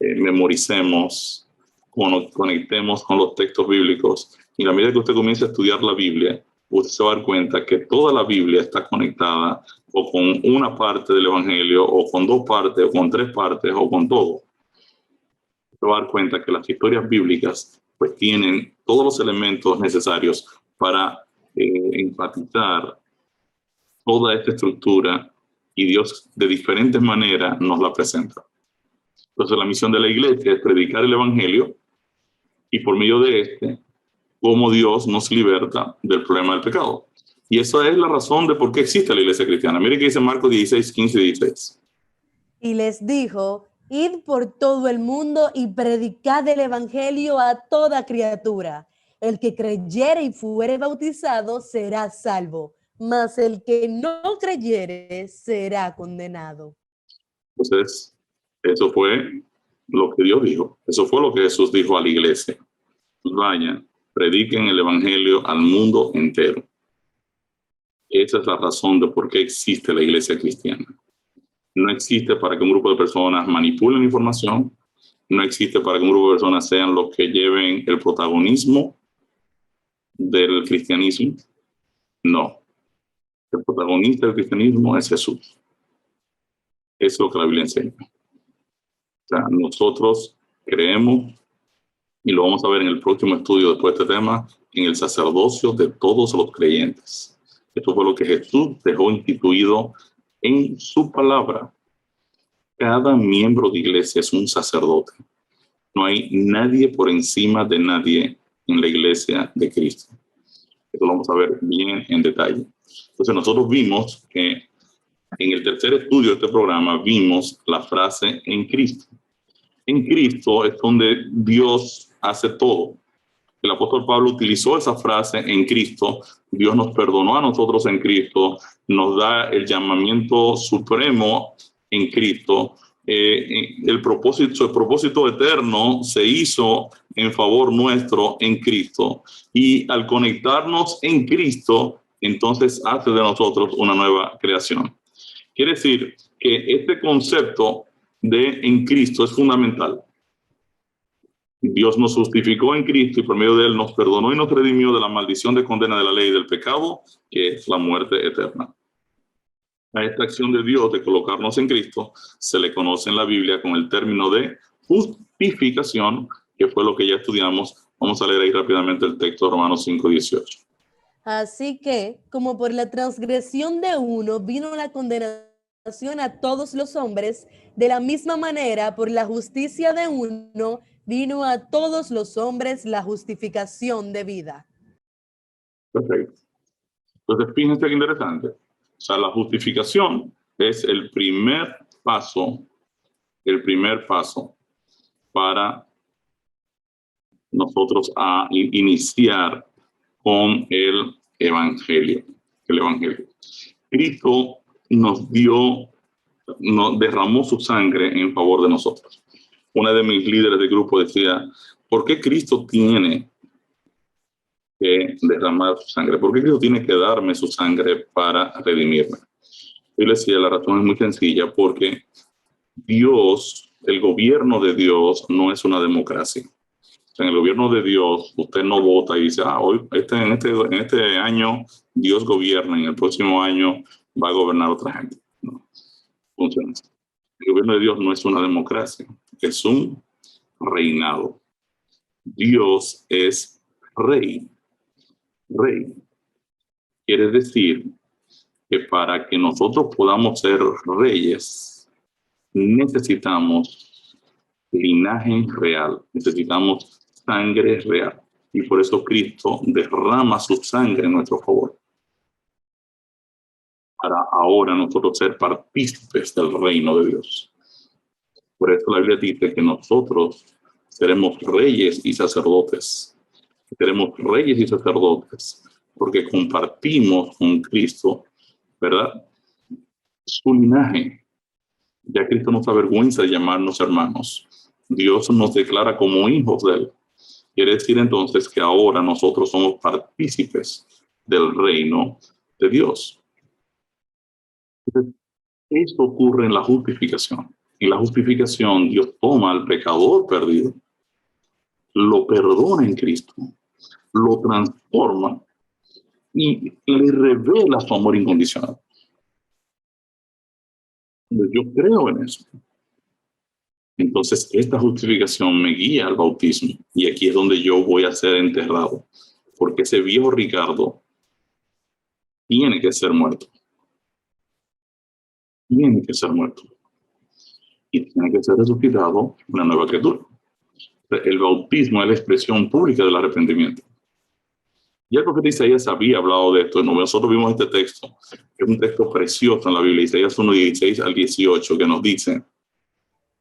A: memoricemos, conectemos con los textos bíblicos. Y a la medida que usted comience a estudiar la Biblia, usted se va a dar cuenta que toda la Biblia está conectada o con una parte del Evangelio, o con dos partes, o con tres partes, o con todo. Se va a dar cuenta que las historias bíblicas pues tienen todos los elementos necesarios para enfatizar toda esta estructura, y Dios de diferentes maneras nos la presenta. Entonces la misión de la iglesia es predicar el evangelio, y por medio de este, cómo Dios nos liberta del problema del pecado. Y esa es la razón de por qué existe la iglesia cristiana. Mire que dice Marcos 16, 15 y 16.
B: Y les dijo: id por todo el mundo y predicad el evangelio a toda criatura. El que creyere y fuere bautizado será salvo, mas el que no creyere será condenado.
A: Entonces, eso fue lo que Dios dijo. Eso fue lo que Jesús dijo a la iglesia. Vayan, prediquen el evangelio al mundo entero. Esa es la razón de por qué existe la iglesia cristiana. No existe para que un grupo de personas manipulen información. No existe para que un grupo de personas sean los que lleven el protagonismo del cristianismo. No. El protagonista del cristianismo es Jesús. Eso es lo que la Biblia enseña. O sea, nosotros creemos, y lo vamos a ver en el próximo estudio después de este tema, en el sacerdocio de todos los creyentes. Esto fue lo que Jesús dejó instituido en su palabra. Cada miembro de iglesia es un sacerdote. No hay nadie por encima de nadie en la iglesia de Cristo. Esto lo vamos a ver bien en detalle. Entonces nosotros vimos que en el tercer estudio de este programa vimos la frase en Cristo. En Cristo es donde Dios hace todo. El apóstol Pablo utilizó esa frase en Cristo. Dios nos perdonó a nosotros en Cristo, nos da el llamamiento supremo en Cristo. El propósito eterno se hizo en favor nuestro en Cristo. Y al conectarnos en Cristo, entonces hace de nosotros una nueva creación. Quiere decir que este concepto de en Cristo es fundamental. Dios nos justificó en Cristo y por medio de Él nos perdonó y nos redimió de la maldición de condena de la ley y del pecado, que es la muerte eterna. A esta acción de Dios de colocarnos en Cristo se le conoce en la Biblia con el término de justificación, que fue lo que ya estudiamos. Vamos a leer ahí rápidamente el texto de Romanos 5:18.
B: Así que, como por la transgresión de uno vino la condenación a todos los hombres, de la misma manera, por la justicia de uno vino a todos los hombres la justificación de vida.
A: Perfecto. Entonces, fíjense qué interesante. O sea, la justificación es el primer paso para nosotros a iniciar con el Evangelio. Cristo nos derramó su sangre en favor de nosotros. Una de mis líderes de grupo decía: ¿por qué Cristo tiene que derramar su sangre? ¿Por qué Cristo tiene que darme su sangre para redimirme? Yo le decía, la razón es muy sencilla, porque Dios, el gobierno de Dios no es una democracia. En el gobierno de Dios, usted no vota y dice: hoy, en este año Dios gobierna y en el próximo año va a gobernar otra gente. No funciona así. El gobierno de Dios no es una democracia, es un reinado. Dios es rey. Rey. Quiere decir que para que nosotros podamos ser reyes, necesitamos linaje real, necesitamos sangre real. Y por eso Cristo derrama su sangre en nuestro favor. Para ahora nosotros ser partícipes del reino de Dios. Por eso la Biblia dice que nosotros seremos reyes y sacerdotes. Seremos reyes y sacerdotes porque compartimos con Cristo, ¿verdad? Su linaje. Ya Cristo no se avergüenza de llamarnos hermanos. Dios nos declara como hijos de Él. Quiere decir entonces que ahora nosotros somos partícipes del reino de Dios. Esto ocurre en la justificación. En la justificación, Dios toma al pecador perdido, lo perdona en Cristo, lo transforma y le revela su amor incondicional. Yo creo en eso. Entonces, esta justificación me guía al bautismo. Y aquí es donde yo voy a ser enterrado. Porque ese viejo Ricardo tiene que ser muerto. Tiene que ser muerto. Y tiene que ser resucitado una nueva criatura. El bautismo es la expresión pública del arrepentimiento. Ya el profeta Isaías había hablado de esto. Nosotros vimos este texto. Es un texto precioso en la Biblia. Isaías 1, 16 al 18, que nos dice: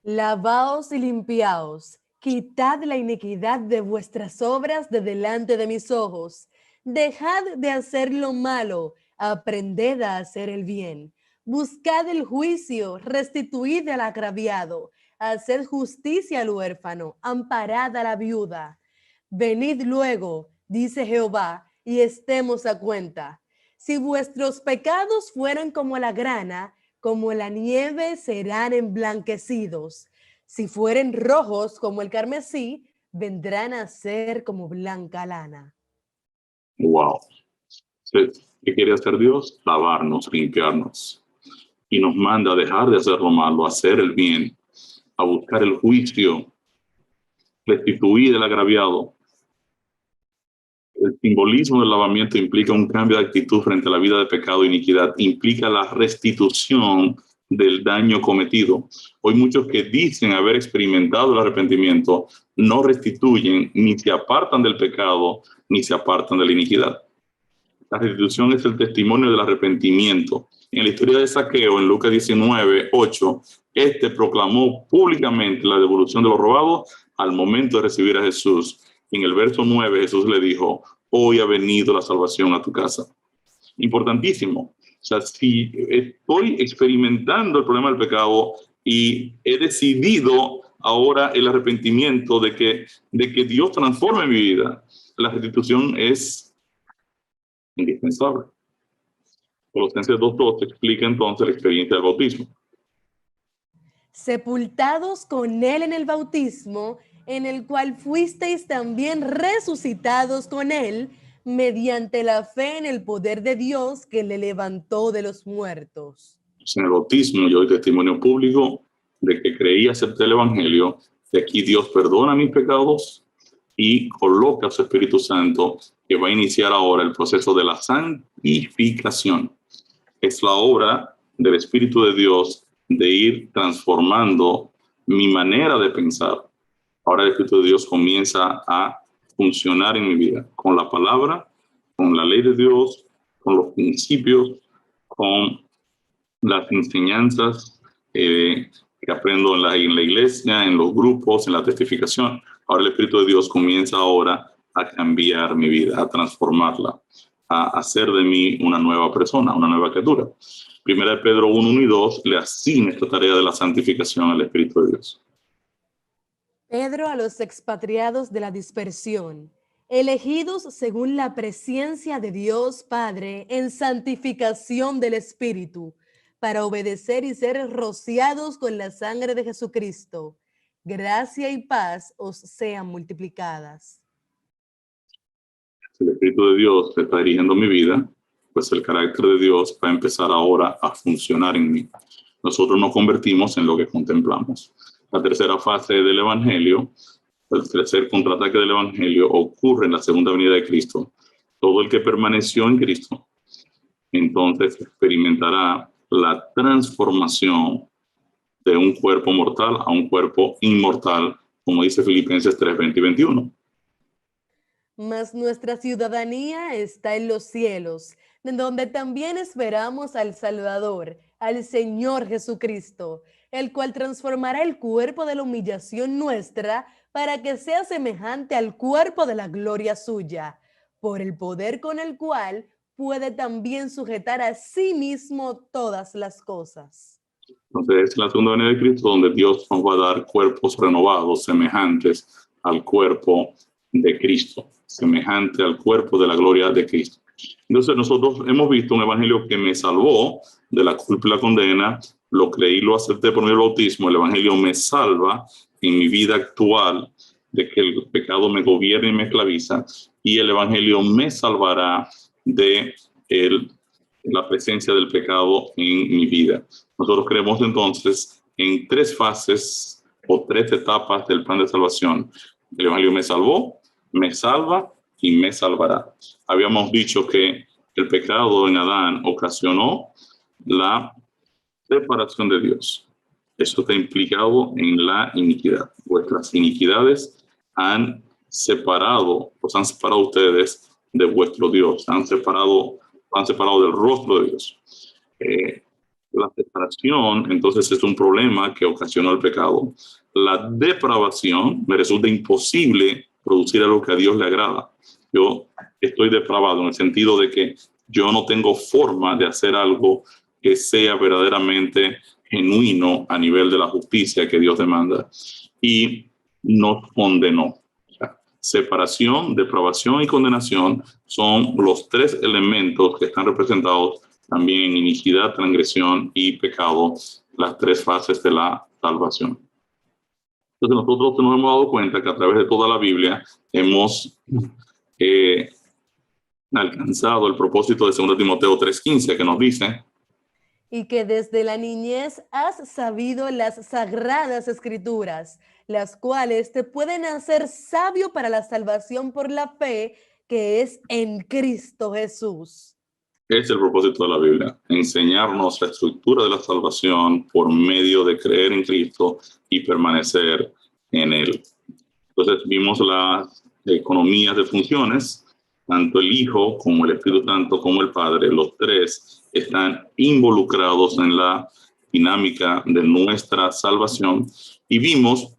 B: Lavaos y limpiaos, quitad la iniquidad de vuestras obras de delante de mis ojos. Dejad de hacer lo malo, aprended a hacer el bien. Buscad el juicio, restituid al agraviado, haced justicia al huérfano, amparad a la viuda. Venid luego, dice Jehová, y estemos a cuenta. Si vuestros pecados fueran como la grana, como la nieve serán emblanquecidos. Si fueren rojos como el carmesí, vendrán a ser como blanca lana.
A: wow. ¿Qué quiere hacer Dios? Lavarnos, limpiarnos. Y nos manda a dejar de hacer lo malo, a hacer el bien, a buscar el juicio, restituir el agraviado. El simbolismo del lavamiento implica un cambio de actitud frente a la vida de pecado e iniquidad, implica la restitución del daño cometido. Hoy muchos que dicen haber experimentado el arrepentimiento no restituyen, ni se apartan del pecado, ni se apartan de la iniquidad. La restitución es el testimonio del arrepentimiento. En la historia de Zaqueo, en Lucas 19, 8, este proclamó públicamente la devolución de lo robado al momento de recibir a Jesús. En el verso 9, Jesús le dijo: hoy ha venido la salvación a tu casa. Importantísimo. O sea, si estoy experimentando el problema del pecado y he decidido ahora el arrepentimiento de que Dios transforme mi vida, la restitución es indispensable. Colosenses 2:2 explica entonces la experiencia del bautismo.
B: Sepultados con él en el bautismo, en el cual fuisteis también resucitados con él, mediante la fe en el poder de Dios que le levantó de los muertos.
A: En el bautismo yo doy testimonio público de que creí, acepté el evangelio, de aquí Dios perdona mis pecados y coloca a su Espíritu Santo, que va a iniciar ahora el proceso de la santificación. Es la obra del Espíritu de Dios de ir transformando mi manera de pensar. Ahora el Espíritu de Dios comienza a funcionar en mi vida, con la palabra, con la ley de Dios, con los principios, con las enseñanzas que aprendo en la iglesia, en los grupos, en la testificación. Ahora el Espíritu de Dios comienza ahora a cambiar mi vida, a transformarla, a hacer de mí una nueva persona, una nueva criatura. Primera de Pedro 1, 1 y 2 le asigna esta tarea de la santificación al Espíritu de Dios.
B: Pedro a los expatriados de la dispersión, elegidos según la presencia de Dios Padre en santificación del Espíritu, para obedecer y ser rociados con la sangre de Jesucristo. Gracia y paz os sean multiplicadas.
A: Si el Espíritu de Dios está dirigiendo mi vida, pues el carácter de Dios va a empezar ahora a funcionar en mí. nosotros nos convertimos en lo que contemplamos. La tercera fase del Evangelio, el tercer contraataque del Evangelio, ocurre en la segunda venida de Cristo. Todo el que permaneció en Cristo, entonces experimentará la transformación de un cuerpo mortal a un cuerpo inmortal, como dice Filipenses 3, 20 y 21.
B: Mas nuestra ciudadanía está en los cielos, de donde también esperamos al Salvador, al Señor Jesucristo, el cual transformará el cuerpo de la humillación nuestra para que sea semejante al cuerpo de la gloria suya, por el poder con el cual puede también sujetar a sí mismo todas las cosas.
A: Entonces, es la segunda venida de Cristo donde Dios nos va a dar cuerpos renovados, semejantes al cuerpo de Cristo, semejante al cuerpo de la gloria de Cristo. Entonces, nosotros hemos visto un evangelio que me salvó de la culpa y la condena, lo creí, lo acepté por medio del bautismo. El evangelio me salva en mi vida actual de que el pecado me gobierne y me esclaviza, y el evangelio me salvará de la presencia del pecado en mi vida. Nosotros creemos entonces en tres fases o tres etapas del plan de salvación. El evangelio me salvó, me salva y me salvará. Habíamos dicho que el pecado en Adán ocasionó la separación de Dios. Eso está implicado en la iniquidad. Vuestras iniquidades han separado ustedes de vuestro Dios, han separado del rostro de Dios. La separación, entonces, es un problema que ocasionó el pecado. La depravación, me resulta imposible producir algo que a Dios le agrada. Yo estoy depravado en el sentido de que yo no tengo forma de hacer algo que sea verdaderamente genuino a nivel de la justicia que Dios demanda. Y nos condenó. Separación, depravación y condenación son los tres elementos que están representados también en iniquidad, transgresión y pecado, las tres fases de la salvación. Entonces nosotros nos hemos dado cuenta que a través de toda la Biblia hemos alcanzado el propósito de 2 Timoteo 3:15, que nos dice:
B: y que desde la niñez has sabido las sagradas escrituras, las cuales te pueden hacer sabio para la salvación por la fe que es en Cristo Jesús.
A: Es el propósito de la Biblia, enseñarnos la estructura de la salvación por medio de creer en Cristo y permanecer en Él. Entonces vimos las economías de funciones, tanto el Hijo como el Espíritu Santo como el Padre, los tres están involucrados en la dinámica de nuestra salvación, y vimos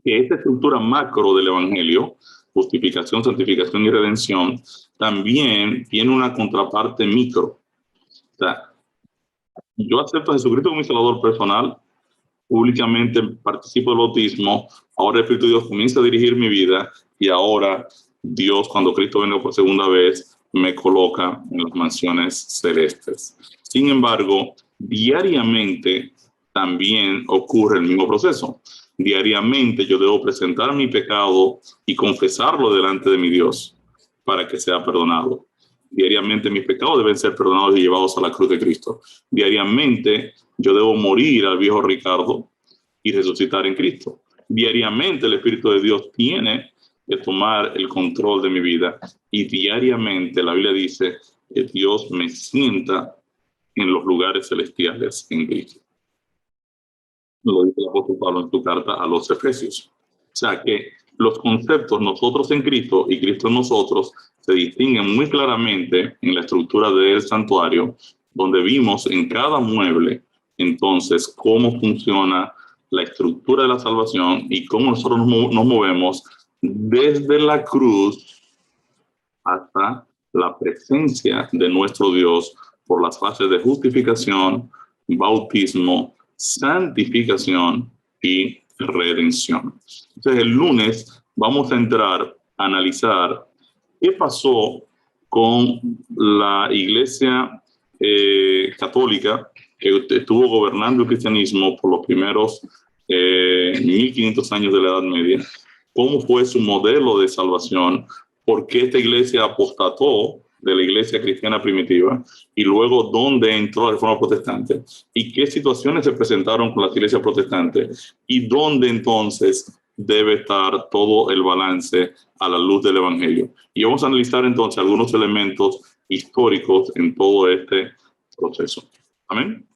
A: que esta estructura macro del Evangelio, justificación, santificación y redención, también tiene una contraparte micro. O sea, yo acepto a Jesucristo como mi Salvador personal, públicamente participo del bautismo, ahora el Espíritu de Dios comienza a dirigir mi vida, y ahora Dios, cuando Cristo venga por segunda vez, me coloca en las mansiones celestes. Sin embargo, diariamente también ocurre el mismo proceso. Diariamente yo debo presentar mi pecado y confesarlo delante de mi Dios para que sea perdonado. Diariamente mis pecados deben ser perdonados y llevados a la cruz de Cristo. Diariamente yo debo morir al viejo Ricardo y resucitar en Cristo. Diariamente el Espíritu de Dios tiene que tomar el control de mi vida, y diariamente la Biblia dice que Dios me sienta en los lugares celestiales en Cristo. Lo dice el apóstol Pablo en su carta a los Efesios. O sea que los conceptos nosotros en Cristo y Cristo en nosotros se distinguen muy claramente en la estructura del santuario, donde vimos en cada mueble entonces cómo funciona la estructura de la salvación y cómo nosotros nos movemos desde la cruz hasta la presencia de nuestro Dios por las fases de justificación, bautismo, santificación y redención. Entonces el lunes vamos a entrar a analizar qué pasó con la Iglesia católica que estuvo gobernando el cristianismo por los primeros 1500 años de la Edad Media. Cómo fue su modelo de salvación, por qué esta iglesia apostató de la iglesia cristiana primitiva y luego dónde entró la reforma protestante y qué situaciones se presentaron con las iglesias protestantes y dónde entonces debe estar todo el balance a la luz del evangelio. Y vamos a analizar entonces algunos elementos históricos en todo este proceso. Amén.